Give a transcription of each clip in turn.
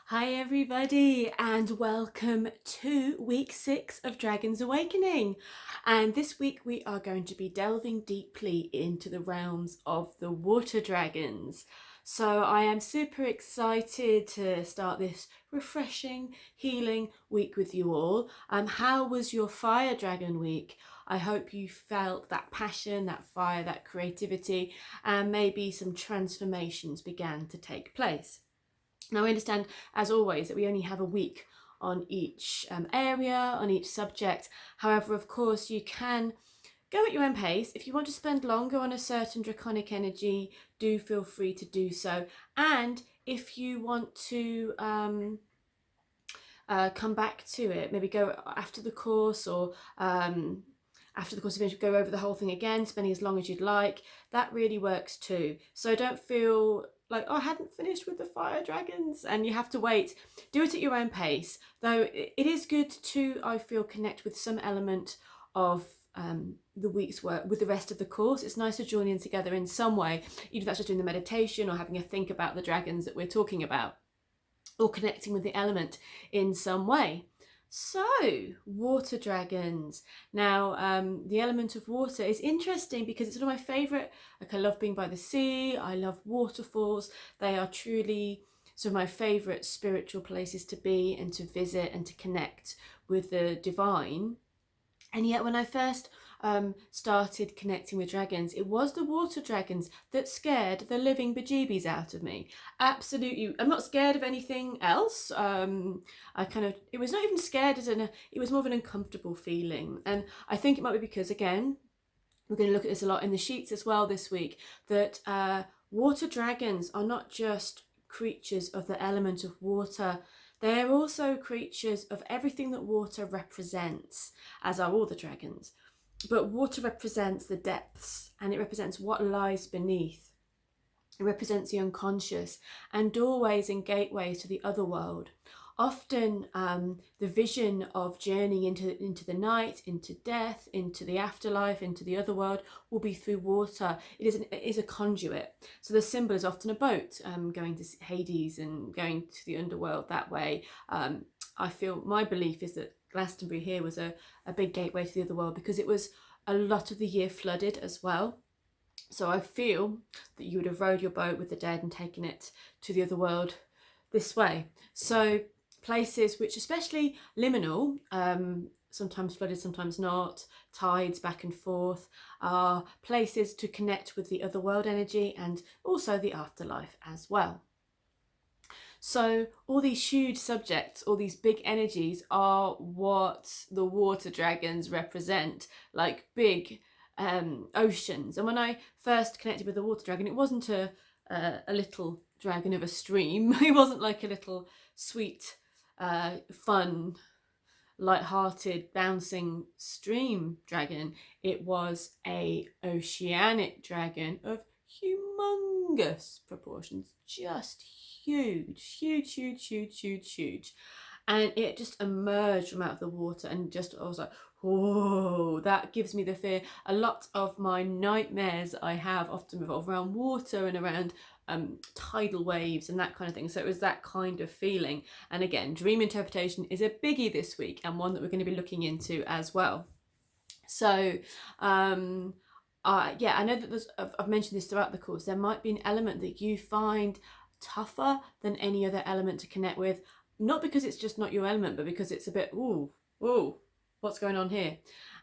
Hi everybody and welcome to week 6 of Dragon's Awakening, and this week we are going to be delving deeply into the realms of the water dragons. So I am super excited to start this refreshing, healing week with you all. How was your fire dragon week? I hope you felt that passion, that fire, that creativity, and maybe some transformations began to take place. Now, I understand, as always, that we only have a week on each area, on each subject. However, of course, you can go at your own pace. If you want to spend longer on a certain draconic energy, do feel free to do so. And if you want to come back to it, maybe go after the course or after the course eventually go over the whole thing again, spending as long as you'd like, that really works too. So don't feel like, oh, I hadn't finished with the fire dragons and you have to wait. Do it at your own pace, though it is good to, I feel, connect with some element of the week's work with the rest of the course. It's nice to join in together in some way, even if that's just doing the meditation or having a think about the dragons that we're talking about, or connecting with the element in some way. So, water dragons. Now, the element of water is interesting because it's one of my favourite. Like, I love being by the sea. I love waterfalls. They are truly some of my favourite spiritual places to be and to visit and to connect with the divine. And yet, when I first started connecting with dragons, it was the water dragons that scared the living bejeebies out of me. Absolutely, I'm not scared of anything else. It was not even scared it was more of an uncomfortable feeling. And I think it might be because, again, we're going to look at this a lot in the sheets as well this week, that water dragons are not just creatures of the element of water. They are also creatures of everything that water represents, as are all the dragons. But water represents the depths, and it represents what lies beneath. It represents the unconscious and doorways and gateways to the other world. Often the vision of journeying into the night, into death, into the afterlife, into the other world will be through water. It is a conduit. So the symbol is often a boat going to Hades and going to the underworld that way. I feel, my belief is that Glastonbury here was a big gateway to the other world because it was a lot of the year flooded as well. So I feel that you would have rowed your boat with the dead and taken it to the other world this way. So places which, especially liminal, sometimes flooded, sometimes not, tides back and forth, are places to connect with the other world energy and also the afterlife as well. So all these huge subjects, all these big energies are what the water dragons represent, like big oceans. And when I first connected with the water dragon, it wasn't a little dragon of a stream. It wasn't like a little sweet, fun, light-hearted, bouncing stream dragon. It was a oceanic dragon of humongous proportions, just huge, huge, huge, huge, huge, huge. And it just emerged from out of the water and just, I was like, whoa, that gives me the fear. A lot of my nightmares I have often revolve around water and around tidal waves and that kind of thing. So it was that kind of feeling. And again, dream interpretation is a biggie this week and one that we're going to be looking into as well. So yeah, I know that I've mentioned this throughout the course. There might be an element that you find tougher than any other element to connect with, not because it's just not your element, but because it's a bit, ooh, what's going on here?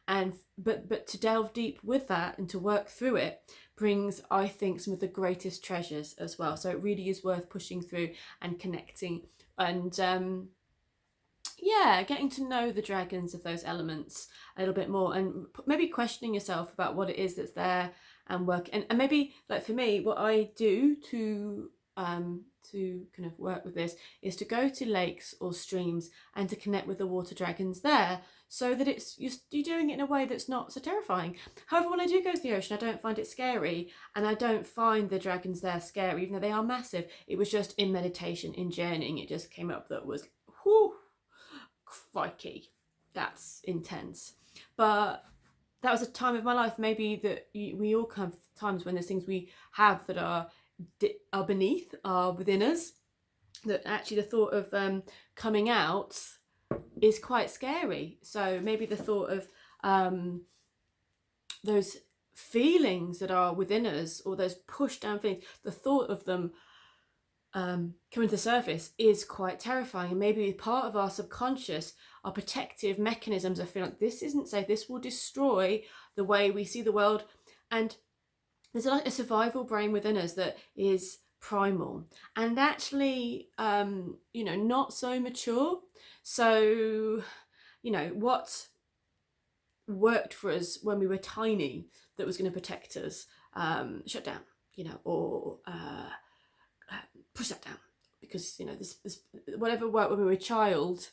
And but to delve deep with that and to work through it brings, I think, some of the greatest treasures as well. So it really is worth pushing through and connecting and yeah, getting to know the dragons of those elements a little bit more and maybe questioning yourself about what it is that's there and work. And maybe, like for me, what I do to kind of work with this is to go to lakes or streams and to connect with the water dragons there, so that it's you're doing it in a way that's not so terrifying. However, when I do go to the ocean, I don't find it scary, and I don't find the dragons there scary, even though they are massive. It was just in meditation, in journeying, it just came up that was, whoo, crikey, that's intense. But that was a time of my life, maybe, that we all have times when there's things we have that are beneath, are within us, that actually the thought of coming out is quite scary. So maybe the thought of those feelings that are within us, or those pushed down feelings, the thought of them coming to the surface is quite terrifying. And maybe part of our subconscious, our protective mechanisms are feeling like this isn't safe, this will destroy the way we see the world. And there's like a survival brain within us that is primal and actually not so mature. So what worked for us when we were tiny that was going to protect us, shut down, or push that down, because this whatever worked when we were a child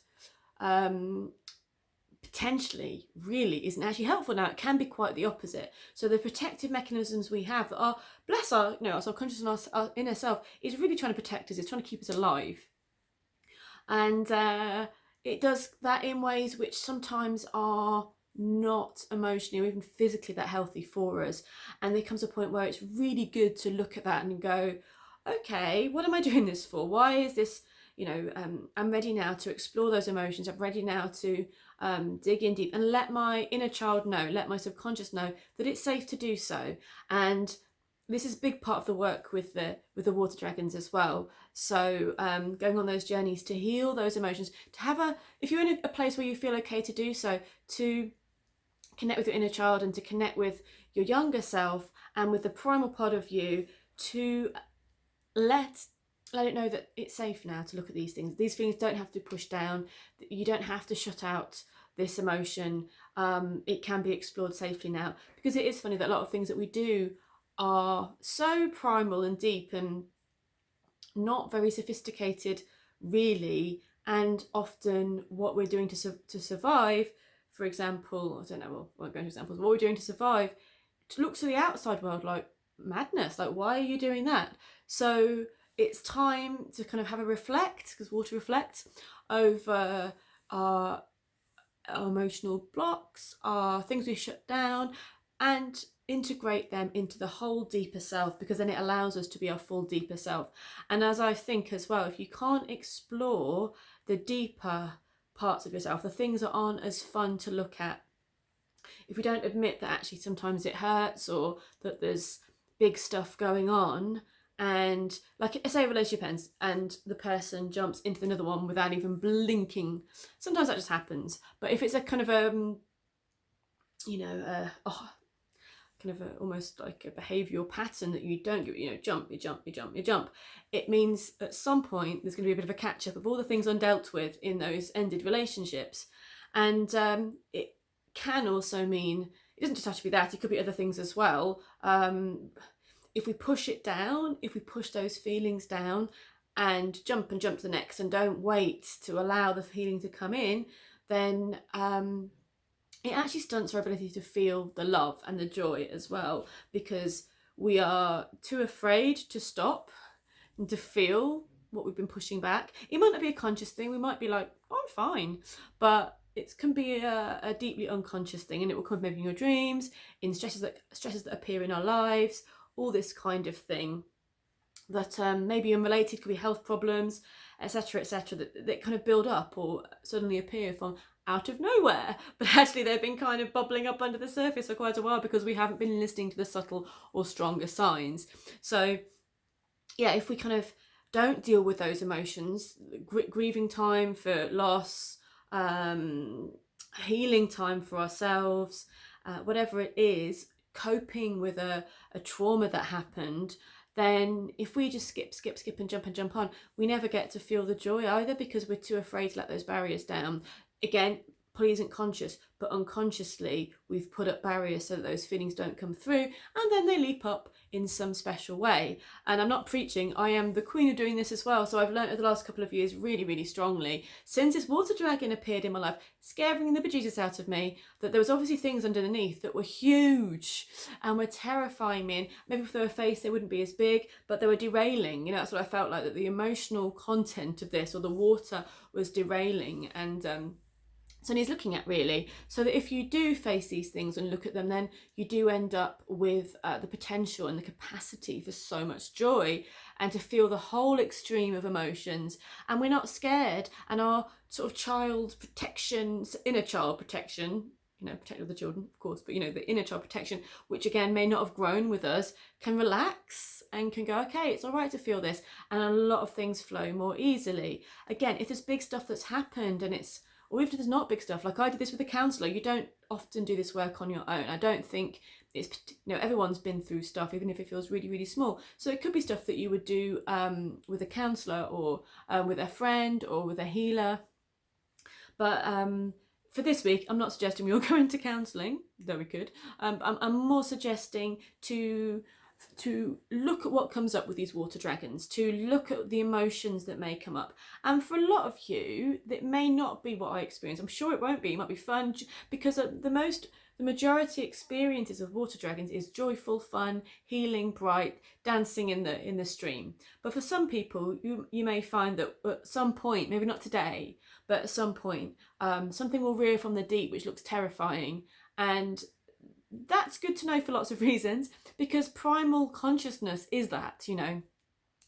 potentially really isn't actually helpful now. It can be quite the opposite. So the protective mechanisms we have that are, bless our subconscious and our inner self, is really trying to protect us, it's trying to keep us alive. And it does that in ways which sometimes are not emotionally or even physically that healthy for us. And there comes a point where it's really good to look at that and go, okay, what am I doing this for? Why is this, I'm ready now to explore those emotions. I'm ready now to dig in deep and let my inner child know, let my subconscious know that it's safe to do so. And this is a big part of the work with the water dragons as well. So going on those journeys to heal those emotions, to have if you're in a place where you feel okay to do so, to connect with your inner child and to connect with your younger self and with the primal part of you, to let it know that it's safe now to look at these things. These feelings don't have to be pushed down. You don't have to shut out this emotion. It can be explored safely now. Because it is funny that a lot of things that we do are so primal and deep and not very sophisticated really, and often what we're doing to survive, for example, I don't know, well, I won't go into examples, what we're doing to survive, to look to the outside world like madness, like why are you doing that? So it's time to kind of have a reflect, because water reflects over our emotional blocks, our things we shut down, and integrate them into the whole deeper self, because then it allows us to be our full deeper self. And as I think as well, if you can't explore the deeper parts of yourself, the things that aren't as fun to look at, if we don't admit that actually sometimes it hurts or that there's big stuff going on, and like say a relationship ends and the person jumps into another one without even blinking, sometimes that just happens. But if it's a kind of almost like a behavioural pattern that you don't jump, you jump, it means at some point there's going to be a bit of a catch up of all the things undealt with in those ended relationships. And it can also mean, it doesn't just have to be that, it could be other things as well. If we push it down, if we push those feelings down and jump to the next and don't wait to allow the feeling to come in, then it actually stunts our ability to feel the love and the joy as well, because we are too afraid to stop and to feel what we've been pushing back. It might not be a conscious thing, we might be like, oh, I'm fine, but it can be a deeply unconscious thing, and it will come maybe in your dreams, in stresses that appear in our lives, all this kind of thing that maybe unrelated, could be health problems, etc., that kind of build up or suddenly appear from out of nowhere, but actually they've been kind of bubbling up under the surface for quite a while because we haven't been listening to the subtle or stronger signs. So yeah, if we kind of don't deal with those emotions, grieving time for loss, healing time for ourselves, whatever it is, coping with a trauma that happened, then if we just skip and jump on, we never get to feel the joy either, because we're too afraid to let those barriers down. Again, probably isn't conscious, but unconsciously we've put up barriers so that those feelings don't come through, and then they leap up in some special way. And I'm not preaching, I am the queen of doing this as well. So I've learned over the last couple of years really, really strongly, since this water dragon appeared in my life, scaring the bejesus out of me, that there was obviously things underneath that were huge and were terrifying me. And maybe if they were faced, they wouldn't be as big, but they were derailing. That's what I felt like, that the emotional content of this, or the water, was derailing. And So he's looking at, really, so that if you do face these things and look at them, then you do end up with the potential and the capacity for so much joy and to feel the whole extreme of emotions. And we're not scared, and our sort of child protection, inner child protection, protect other children, of course, but the inner child protection, which again may not have grown with us, can relax and can go, okay, it's all right to feel this, and a lot of things flow more easily. Again, if there's big stuff that's happened, and it's, or if there's not big stuff, like I did this with a counsellor, you don't often do this work on your own. I don't think it's, everyone's been through stuff, even if it feels really, really small. So it could be stuff that you would do with a counsellor, or with a friend, or with a healer. But for this week, I'm not suggesting we all go into counselling, though we could. I'm more suggesting to look at what comes up with these water dragons, to look at the emotions that may come up. And for a lot of you, that may not be what I experience. I'm sure it won't be. It might be fun, because the majority experiences of water dragons is joyful, fun, healing, bright, dancing in the stream. But for some people, you may find that at some point, maybe not today, but at some point, something will rear from the deep, which looks terrifying. And that's good to know for lots of reasons, because primal consciousness is that,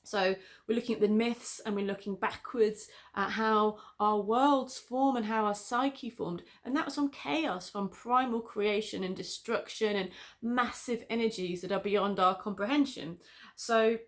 So we're looking at the myths, and we're looking backwards at how our worlds form and how our psyche formed. And that was from chaos, from primal creation and destruction and massive energies that are beyond our comprehension. So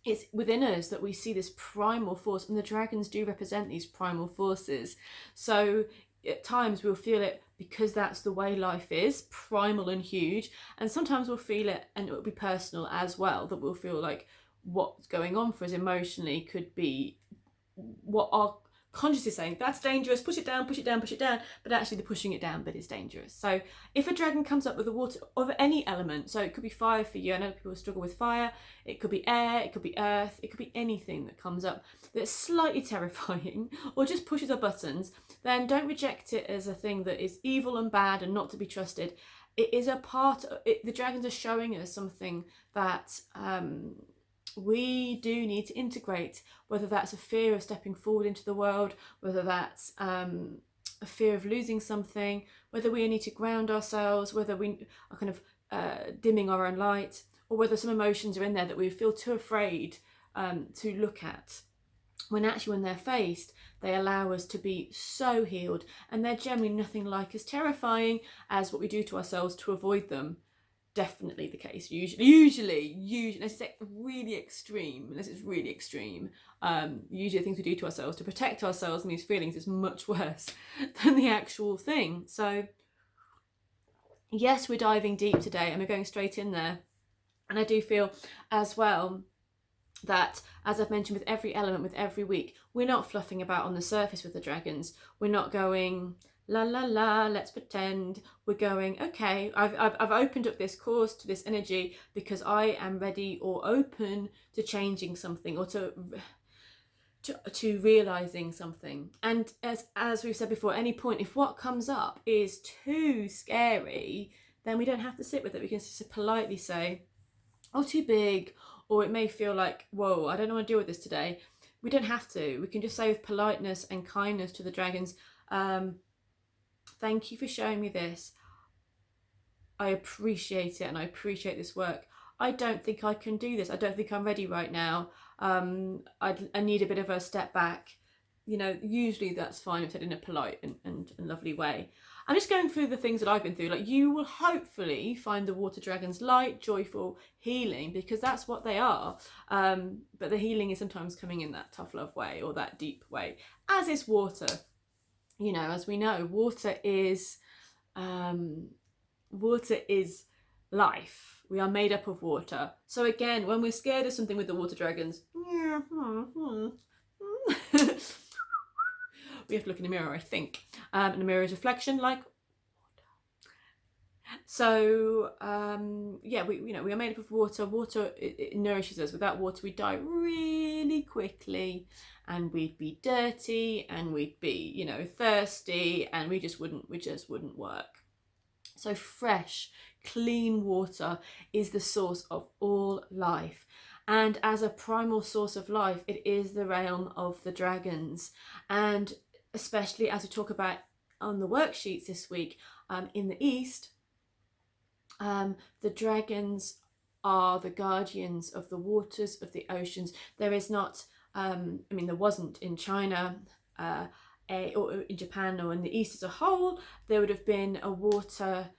it's within us that we see this primal force, and the dragons do represent these primal forces. So at times we'll feel it because that's the way life is, primal and huge. And sometimes we'll feel it, and it will be personal as well, that we'll feel like what's going on for us emotionally could be what our conscious is saying, that's dangerous, push it down, push it down, push it down. But actually the pushing it down bit is dangerous. So if a dragon comes up with the water of any element, so it could be fire for you, I know people struggle with fire, it could be air, it could be earth, it could be anything that comes up that's slightly terrifying or just pushes our buttons, then don't reject it as a thing that is evil and bad and not to be trusted. It is a part of it. The dragons are showing us something that we do need to integrate, whether that's a fear of stepping forward into the world, whether that's a fear of losing something, whether we need to ground ourselves, whether we are kind of dimming our own light, or whether some emotions are in there that we feel too afraid to look at. When actually, when they're faced, they allow us to be so healed, and they're generally nothing like as terrifying as what we do to ourselves to avoid them. Definitely the case. Usually, unless it's really extreme, usually the things we do to ourselves to protect ourselves from these feelings is much worse than the actual thing. So yes, we're diving deep today, and we're going straight in there. And I do feel as well that, as I've mentioned, with every element, with every week, we're not fluffing about on the surface with the dragons. We're not going la la la, let's pretend. We're going, okay, I've opened up this course to this energy because I am ready or open to changing something, or to realizing something. And as we've said before, at any point, if what comes up is too scary, then we don't have to sit with it. We can just politely say, oh, too big, or it may feel like, whoa, I don't want to deal with this today. We don't have to. We can just say with politeness and kindness to the dragons, thank you for showing me this. I appreciate it, and I appreciate this work. I don't think I can do this. I don't think I'm ready right now. I need a bit of a step back. Usually that's fine if said in a polite and lovely way. I'm just going through the things that I've been through. Like, you will hopefully find the water dragons light, joyful, healing, because that's what they are. But the healing is sometimes coming in that tough love way, or that deep way, as is water. As we know, water is life. We are made up of water. So again, when we're scared of something with the water dragons, we have to look in the mirror, I think. And the mirror is reflection, like water. So we are made up of water. Water, it nourishes us. Without water, we die really quickly, and we'd be dirty, and we'd be thirsty, and we just wouldn't work. So fresh, clean water is the source of all life. And as a primal source of life, it is the realm of the dragons. And especially as we talk about on the worksheets this week, in the East, the dragons are the guardians of the waters, of the oceans. There is not, there wasn't in China, or in Japan, or in the East as a whole, there would have been a water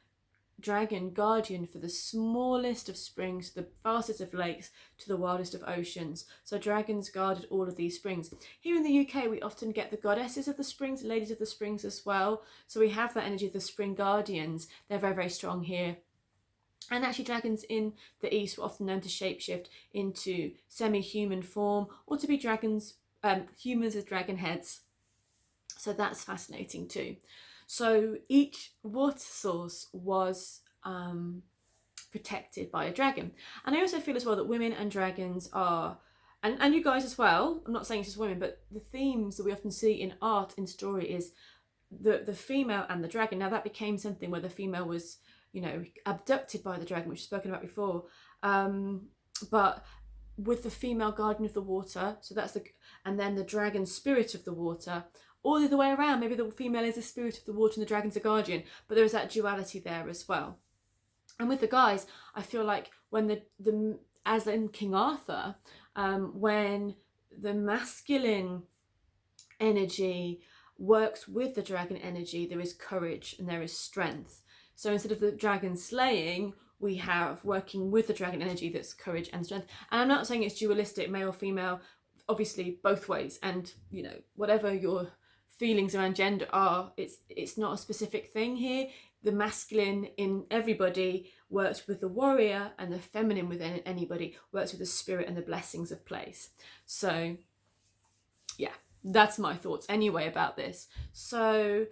dragon guardian for the smallest of springs, the fastest of lakes, to the wildest of oceans. So dragons guarded all of these springs. Here in the UK, we often get the goddesses of the springs, ladies of the springs as well. So we have that energy of the spring guardians. They're very, very strong here. And actually dragons in the East were often known to shapeshift into semi-human form, or to be dragons, humans with dragon heads. So that's fascinating too. So each water source was protected by a dragon. And I also feel as well that women and dragons are, and you guys as well, I'm not saying it's just women, but the themes that we often see in art, in story, is the female and the dragon. Now that became something where the female was, abducted by the dragon, which we've spoken about before. But with the female guardian of the water, so that's and then the dragon spirit of the water, or the other way around, maybe the female is the spirit of the water and the dragon's a guardian, but there is that duality there as well. And with the guys, I feel like when the as in King Arthur, when the masculine energy works with the dragon energy, there is courage and there is strength. So instead of the dragon slaying, we have working with the dragon energy, that's courage and strength. And I'm not saying it's dualistic, male, female, obviously both ways. And, whatever your feelings around gender are, it's not a specific thing here. The masculine in everybody works with the warrior, and the feminine within anybody works with the spirit and the blessings of place. So, yeah, that's my thoughts anyway about this. So,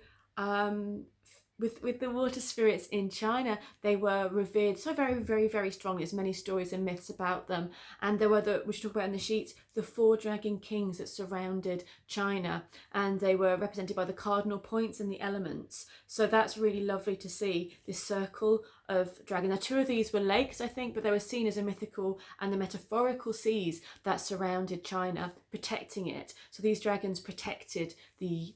with the water spirits in China, they were revered so very, very, very strongly. There's many stories and myths about them. And there were, which we talk about in the sheets, the 4 dragon kings that surrounded China. And they were represented by the cardinal points and the elements. So that's really lovely to see, this circle of dragons. Now 2 of these were lakes, I think, but they were seen as a mythical and the metaphorical seas that surrounded China, protecting it. So these dragons protected the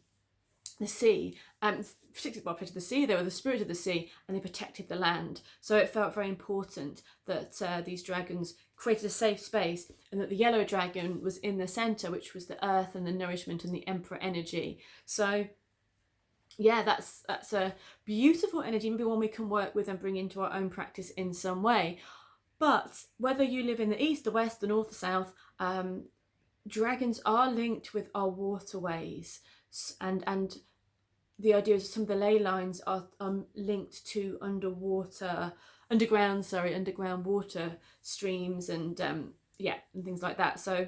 sea, protected the sea. They were the spirit of the sea, and they protected the land. So it felt very important that these dragons created a safe space, and that the yellow dragon was in the center, which was the earth and the nourishment and the emperor energy. So yeah, that's a beautiful energy, maybe one we can work with and bring into our own practice in some way. But whether you live in the east, the west, the north, the south, dragons are linked with our waterways, and the idea is some of the ley lines are linked to underground water streams, and and things like that. So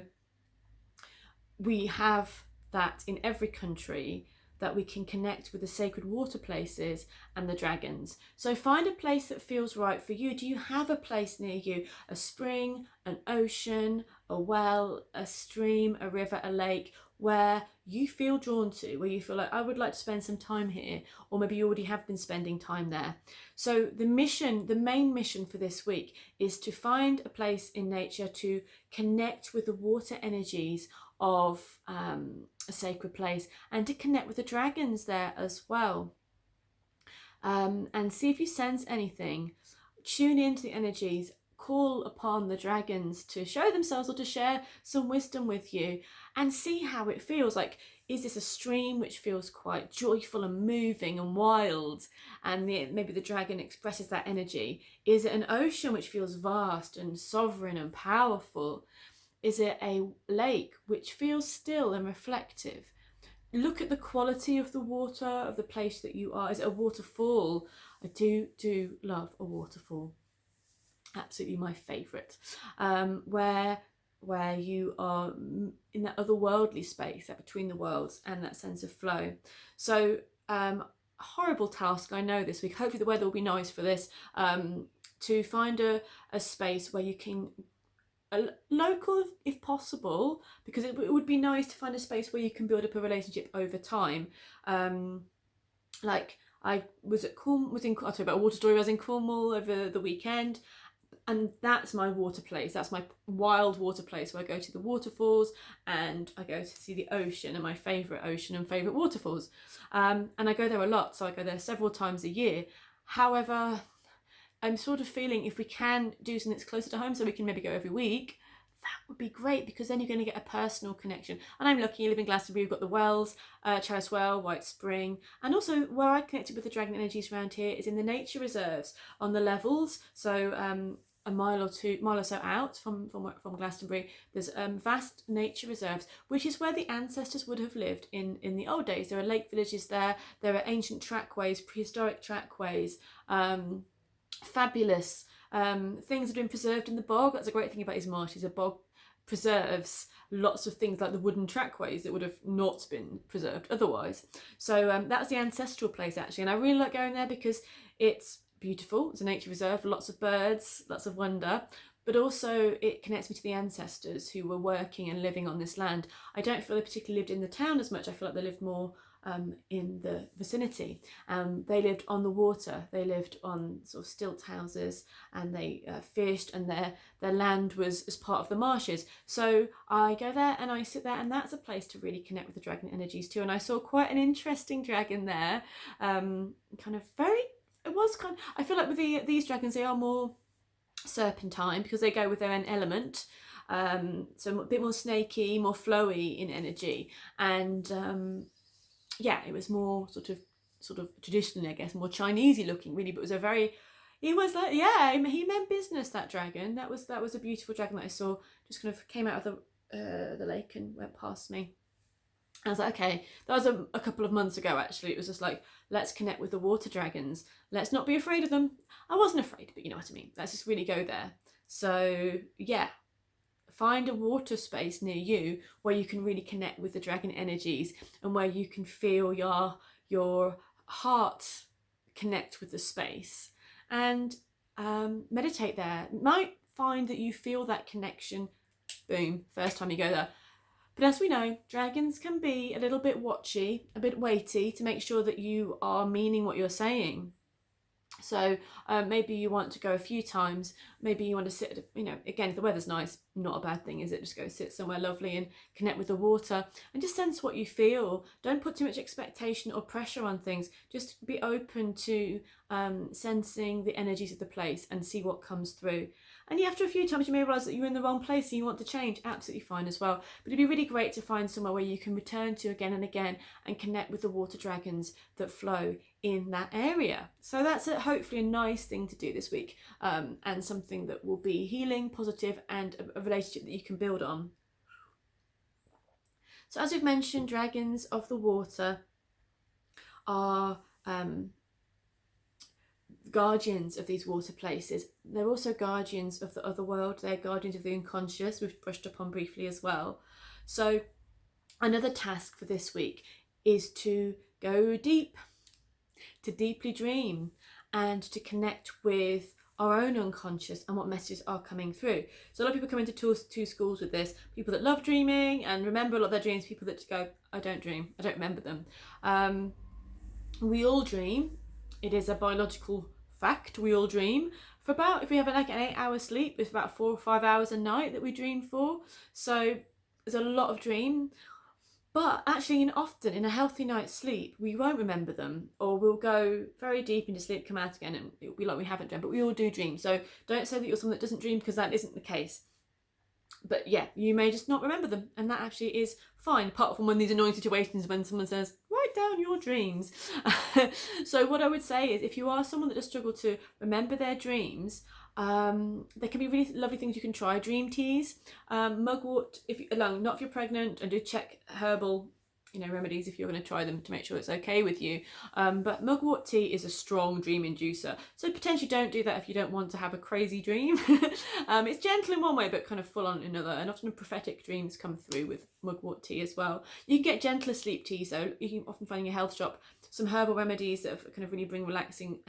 we have that in every country, that we can connect with the sacred water places and the dragons. So find a place that feels right for you. Do you have a place near you? A spring, an ocean, a well, a stream, a river, a lake, where you feel drawn to, where you feel like, I would like to spend some time here, or maybe you already have been spending time there. So the main mission for this week is to find a place in nature to connect with the water energies of a sacred place, and to connect with the dragons there as well. And see if you sense anything. Tune into the energies, call upon the dragons to show themselves or to share some wisdom with you, and see how it feels. Like, is this a stream which feels quite joyful and moving and wild, and maybe the dragon expresses that energy? Is it an ocean which feels vast and sovereign and powerful? Is it a lake which feels still and reflective? Look at the quality of the water of the place that you are. Is it a waterfall? I do love a waterfall. Absolutely my favourite. Where you are in that otherworldly space, that between the worlds, and that sense of flow. So horrible task, I know, this week. Hopefully the weather will be nice for this, to find a space where you can, local if possible, because it would be nice to find a space where you can build up a relationship over time. Like I was in Cornwall, I'll tell you about a water story. I was in Cornwall over the weekend, and that's my water place. That's my wild water place where I go to the waterfalls and I go to see the ocean, and my favourite ocean and favourite waterfalls. And I go there a lot, so I go there several times a year. However, I'm sort of feeling if we can do something that's closer to home, so we can maybe go every week, that would be great, because then you're going to get a personal connection. And I'm lucky, I live in Glastonbury, we've got the Wells, Chalice Well, White Spring, and also where I connected with the dragon energies around here is in the nature reserves on the levels. So a mile or so out from Glastonbury, there's vast nature reserves, which is where the ancestors would have lived in the old days. There are lake villages there. There are ancient trackways, prehistoric trackways, fabulous things that have been preserved in the bog. That's a great thing about his marshes. A bog preserves lots of things like the wooden trackways that would have not been preserved otherwise. So that's the ancestral place actually, and I really like going there because it's beautiful. It's a nature reserve, lots of birds, lots of wonder, but also it connects me to the ancestors who were working and living on this land. I don't feel they particularly lived in the town as much. I feel like they lived more in the vicinity. They lived on the water. They lived on sort of stilt houses, and they fished, and their land was as part of the marshes. So I go there and I sit there, and that's a place to really connect with the dragon energies too. And I saw quite an interesting dragon there, I feel like with these dragons, they are more serpentine because they go with their own element. So a bit more snaky, more flowy in energy, and yeah, it was more sort of traditionally, I guess, more Chinesey looking really, but he meant business, that dragon. That was a beautiful dragon that I saw, just kind of came out of the lake and went past me. I was like, okay, that was a couple of months ago actually. It was just like, let's connect with the water dragons. Let's not be afraid of them. I wasn't afraid, but you know what I mean. Let's just really go there. So yeah, find a water space near you where you can really connect with the dragon energies, and where you can feel your heart connect with the space, and meditate there. You might find that you feel that connection, boom, first time you go there. But as we know, dragons can be a little bit watchy, a bit weighty, to make sure that you are meaning what you're saying. So maybe you want to go a few times. Maybe you want to sit, again, if the weather's nice, not a bad thing, is it? Just go sit somewhere lovely and connect with the water and just sense what you feel. Don't put too much expectation or pressure on things. Just be open to sensing the energies of the place and see what comes through. And after a few times, you may realise that you're in the wrong place and you want to change. Absolutely fine as well. But it'd be really great to find somewhere where you can return to again and again and connect with the water dragons that flow in that area. So that's hopefully a nice thing to do this week, and something that will be healing, positive, and a relationship that you can build on. So as we've mentioned, dragons of the water are guardians of these water places. They're also guardians of the other world. They're guardians of the unconscious, we've brushed upon briefly as well. So another task for this week is to go deep, to deeply dream, and to connect with our own unconscious and what messages are coming through. So a lot of people come into two schools with this. People that love dreaming and remember a lot of their dreams, people that go, I don't dream, I don't remember them. We all dream. It is a biological fact. We all dream for about, if we have like an 8-hour sleep, it's about 4 or 5 hours a night that we dream for. So there's a lot of dream. But actually, often in a healthy night's sleep, we won't remember them, or we'll go very deep into sleep, come out again, and it'll be like we haven't dreamt. But we all do dream. So don't say that you're someone that doesn't dream, because that isn't the case. But yeah, you may just not remember them, and that actually is fine, apart from when these annoying situations when someone says, write down your dreams. So what I would say is, if you are someone that does struggle to remember their dreams, there can be really lovely things you can try. Dream teas, mugwort, not if you're pregnant, and do check herbal remedies if you're going to try them to make sure it's okay with you. But mugwort tea is a strong dream inducer, so potentially don't do that if you don't want to have a crazy dream. It's gentle in one way but kind of full on in another, and often prophetic dreams come through with mugwort tea as well. You can get gentler sleep teas though. You can often find in your health shop some herbal remedies that kind of really bring relaxing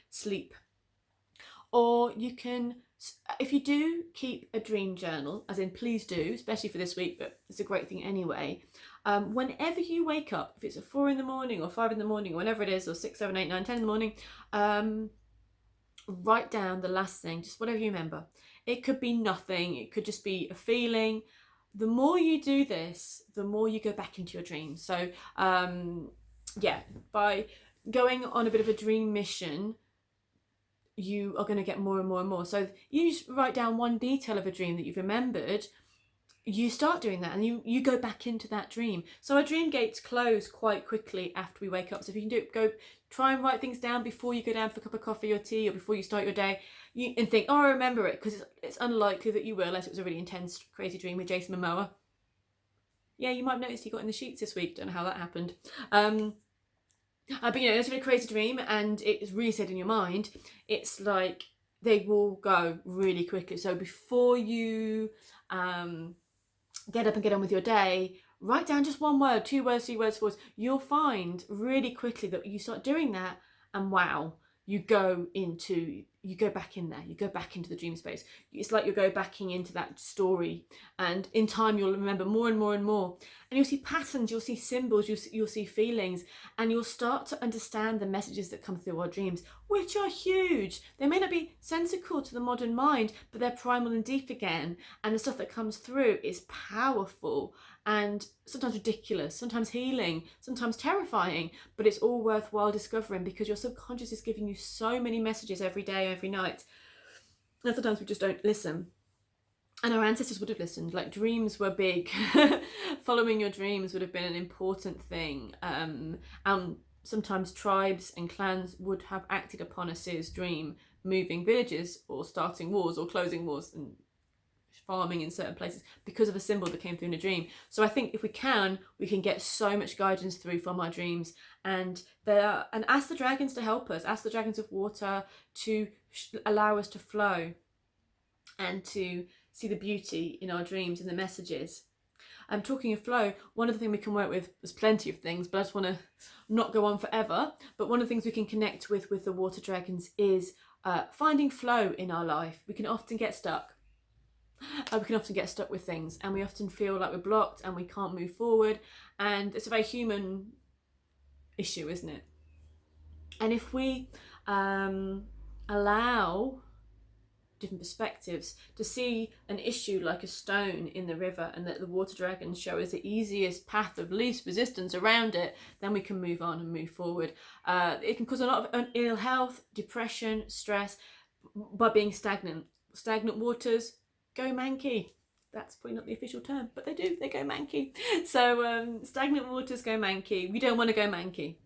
sleep. Or you can, if you do keep a dream journal, as in please do, especially for this week, but it's a great thing anyway. Whenever you wake up, if it's at 4 in the morning or 5 in the morning, or whenever it is, or 6, 7, 8, 9, 10 in the morning, write down the last thing, just whatever you remember. It could be nothing, it could just be a feeling. The more you do this, the more you go back into your dreams. So yeah, by going on a bit of a dream mission, you are going to get more and more and more. So you just write down one detail of a dream that you've remembered. You start doing that and you go back into that dream. So our dream gates close quite quickly after we wake up. So if you can go try and write things down before you go down for a cup of coffee or tea, or before you start your day, and think, oh, I remember it, because it's unlikely that you will, unless it was a really intense, crazy dream with Jason Momoa. Yeah, you might have noticed he got in the sheets this week. Don't know how that happened. But it's a really crazy dream and it's really set in your mind. It's like they will go really quickly. So before you get up and get on with your day, write down just one word, 2 words, 3 words, 4 words. You'll find really quickly that you start doing that, and wow, you go back in there, you go back into the dream space. It's like you're going backing into that story, and in time you'll remember more and more and more, and you'll see patterns, you'll see symbols, you'll see feelings, and you'll start to understand the messages that come through our dreams, which are huge. They may not be sensical to the modern mind, but they're primal and deep again, and the stuff that comes through is powerful and sometimes ridiculous, sometimes healing, sometimes terrifying, but it's all worthwhile discovering, because your subconscious is giving you so many messages every day, every night, and sometimes we just don't listen. And our ancestors would have listened. Like, dreams were big. Following your dreams would have been an important thing. And sometimes tribes and clans would have acted upon a seer's dream, moving villages or starting wars or closing wars and farming in certain places because of a symbol that came through in a dream. So I think if we can get so much guidance through from our dreams, and ask the dragons to help us, ask the dragons of water to allow us to flow and to see the beauty in our dreams and the messages. Talking of flow, one of the things we can work with, there's plenty of things, but I just want to not go on forever, but one of the things we can connect with the water dragons is finding flow in our life. We can often get stuck. We can often get stuck with things, and we often feel like we're blocked and we can't move forward, and it's a very human issue, isn't it? And if we allow different perspectives to see an issue like a stone in the river, and that the water dragons show us the easiest path of least resistance around it, then we can move on and move forward. It can cause a lot of ill health, depression, stress by being stagnant. Stagnant waters go manky. That's probably not the official term, but they go manky. So stagnant waters go manky. We don't want to go manky.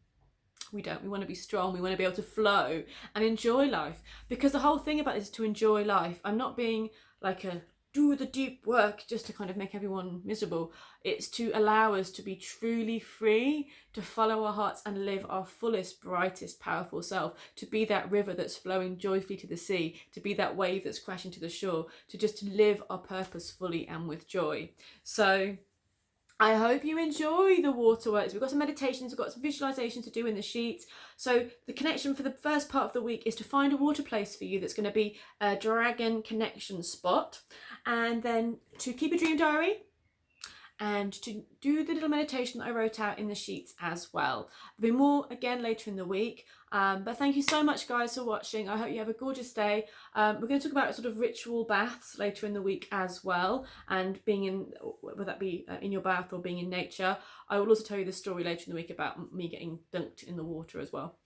We want to be strong. We want to be able to flow and enjoy life, because the whole thing about this is to enjoy life. I'm not being like a do the deep work just to kind of make everyone miserable. It's to allow us to be truly free, to follow our hearts and live our fullest, brightest, powerful self, to be that river that's flowing joyfully to the sea, to be that wave that's crashing to the shore, to just live our purpose fully and with joy. So I hope you enjoy the waterworks. We've got some meditations, we've got some visualizations to do in the sheets. So the connection for the first part of the week is to find a water place for you that's going to be a dragon connection spot, and then to keep a dream diary, and to do the little meditation that I wrote out in the sheets as well. There'll be more again later in the week. But thank you so much, guys, for watching. I hope you have a gorgeous day. We're going to talk about sort of ritual baths later in the week as well, and being in, whether that be in your bath or being in nature. I will also tell you the story later in the week about me getting dunked in the water as well.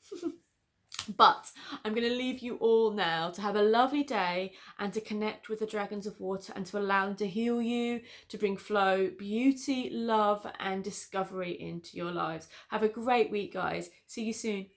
But I'm going to leave you all now to have a lovely day and to connect with the dragons of water, and to allow them to heal you, to bring flow, beauty, love and discovery into your lives. Have a great week, guys. See you soon.